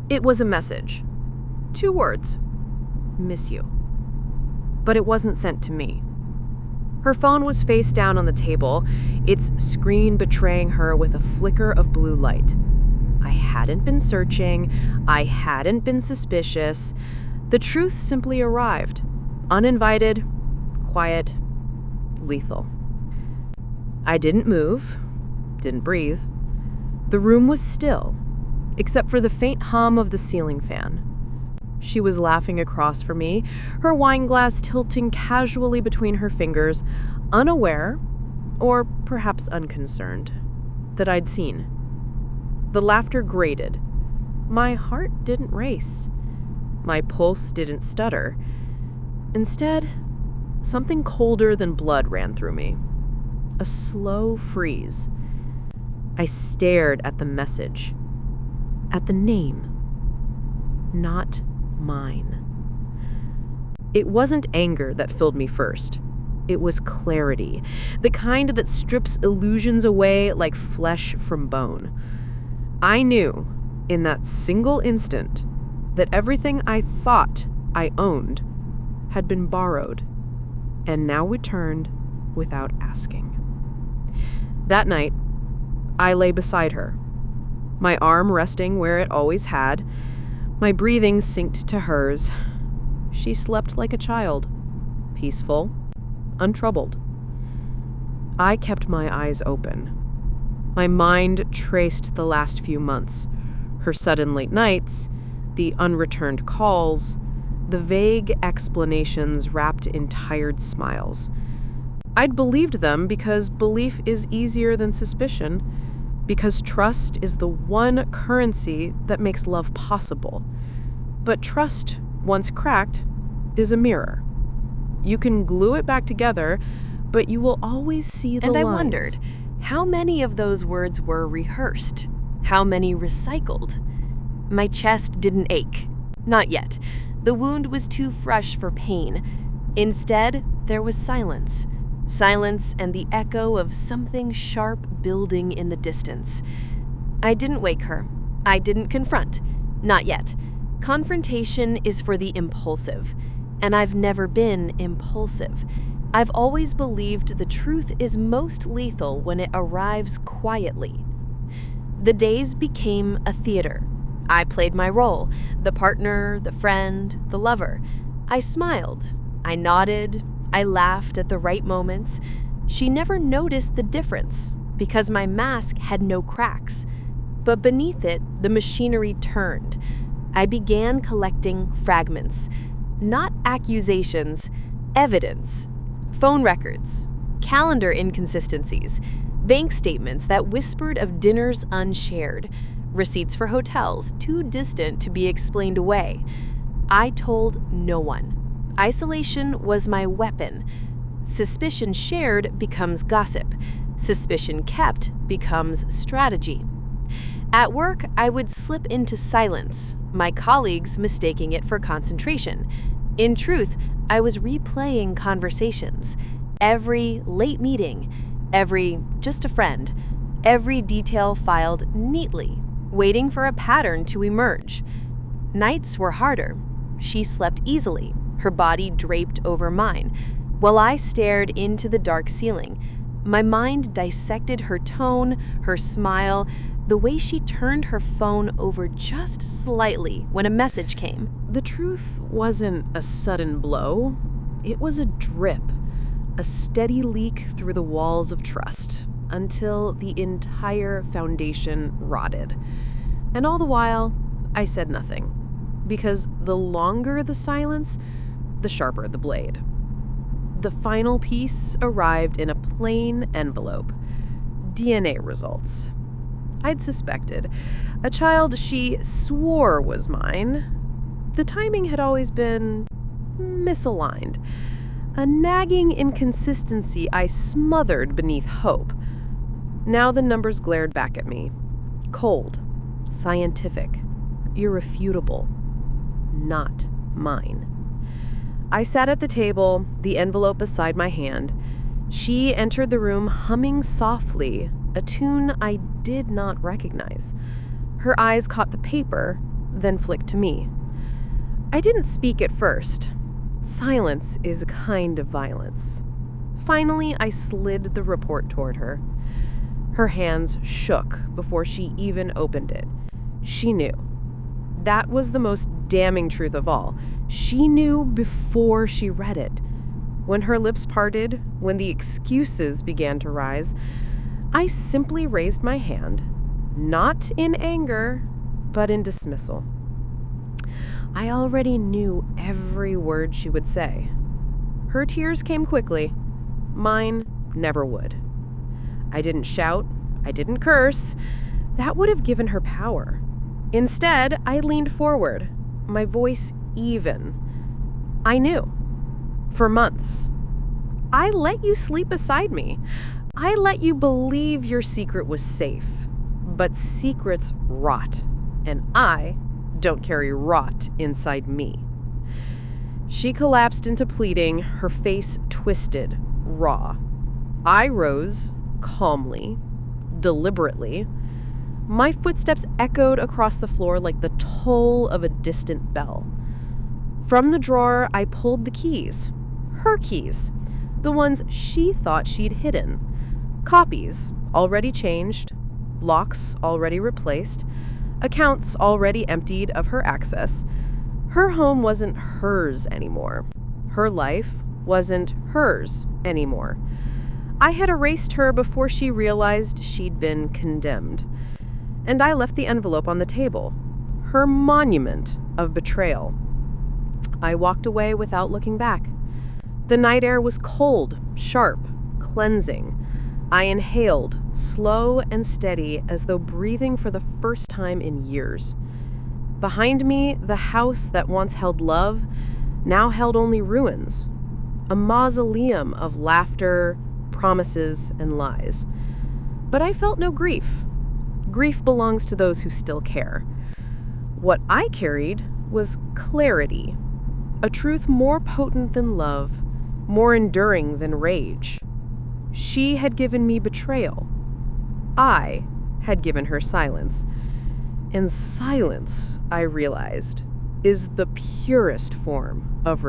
It was a message. 2 words. Miss you. But it wasn't sent to me. Her phone was face down on the table, its screen betraying her with a flicker of blue light. I hadn't been searching. I hadn't been suspicious. The truth simply arrived. Uninvited, quiet, lethal. I didn't move, didn't breathe. The room was still, except for the faint hum of the ceiling fan. She was laughing across from me, her wine glass tilting casually between her fingers, unaware, or perhaps unconcerned, that I'd seen. The laughter grated. My heart didn't race. My pulse didn't stutter. Instead, something colder than blood ran through me. A slow freeze. I stared at the message, at the name. Not mine. It wasn't anger that filled me first. It was clarity, the kind that strips illusions away like flesh from bone. I knew, in that single instant, that everything I thought I owned had been borrowed and now returned without asking. That night, I lay beside her, my arm resting where it always had, my breathing synced to hers. She slept like a child, peaceful, untroubled. I kept my eyes open. My mind traced the last few months, her sudden late nights, the unreturned calls, the vague explanations wrapped in tired smiles. I'd believed them because belief is easier than suspicion, because trust is the one currency that makes love possible. But trust, once cracked, is a mirror. You can glue it back together, but you will always see the lines. And I wondered, how many of those words were rehearsed? How many recycled? My chest didn't ache. Not yet. The wound was too fresh for pain. Instead, there was silence. Silence and the echo of something sharp building in the distance. I didn't wake her. I didn't confront. Not yet. Confrontation is for the impulsive, and I've never been impulsive. I've always believed the truth is most lethal when it arrives quietly. The days became a theater. I played my role, the partner, the friend, the lover. I smiled. I nodded. I laughed at the right moments. She never noticed the difference because my mask had no cracks. But beneath it, the machinery turned. I began collecting fragments, not accusations, evidence. Phone records, calendar inconsistencies, bank statements that whispered of dinners unshared, receipts for hotels too distant to be explained away. I told no one. Isolation was my weapon. Suspicion shared becomes gossip. Suspicion kept becomes strategy. At work, I would slip into silence, my colleagues mistaking it for concentration. In truth, I was replaying conversations. Every late meeting, every just a friend, every detail filed neatly, waiting for a pattern to emerge. Nights were harder. She slept easily, her body draped over mine, while I stared into the dark ceiling. My mind dissected her tone, her smile, the way she turned her phone over just slightly when a message came. The truth wasn't a sudden blow. It was a drip, a steady leak through the walls of trust, until the entire foundation rotted. And all the while, I said nothing, because the longer the silence, the sharper the blade. The final piece arrived in a plain envelope. DNA results. I'd suspected. A child she swore was mine. The timing had always been misaligned. A nagging inconsistency I smothered beneath hope. Now the numbers glared back at me. Cold, scientific, irrefutable. Not mine. I sat at the table, the envelope beside my hand. She entered the room humming softly, a tune I did not recognize. Her eyes caught the paper, then flicked to me. I didn't speak at first. Silence is a kind of violence. Finally, I slid the report toward her. Her hands shook before she even opened it. She knew. That was the most damning truth of all. She knew before she read it. When her lips parted, when the excuses began to rise, I simply raised my hand, not in anger, but in dismissal. I already knew every word she would say. Her tears came quickly. Mine never would. I didn't shout. I didn't curse. That would have given her power. Instead, I leaned forward, my voice even. I knew. For months. I let you sleep beside me. I let you believe your secret was safe. But secrets rot, and I don't carry rot inside me. She collapsed into pleading, her face twisted, raw. I rose, calmly, deliberately. My footsteps echoed across the floor like the toll of a distant bell. From the drawer, I pulled the keys. Her keys. The ones she thought she'd hidden. Copies, already changed. Locks, already replaced. Accounts already emptied of her access. Her home wasn't hers anymore. Her life wasn't hers anymore. I had erased her before she realized she'd been condemned. And I left the envelope on the table, her monument of betrayal. I walked away without looking back. The night air was cold, sharp, cleansing. I inhaled, slow and steady, as though breathing for the first time in years. Behind me, the house that once held love now held only ruins. A mausoleum of laughter, promises, and lies. But I felt no grief. Grief belongs to those who still care. What I carried was clarity, a truth more potent than love, more enduring than rage. She had given me betrayal. I had given her silence. And silence, I realized, is the purest form of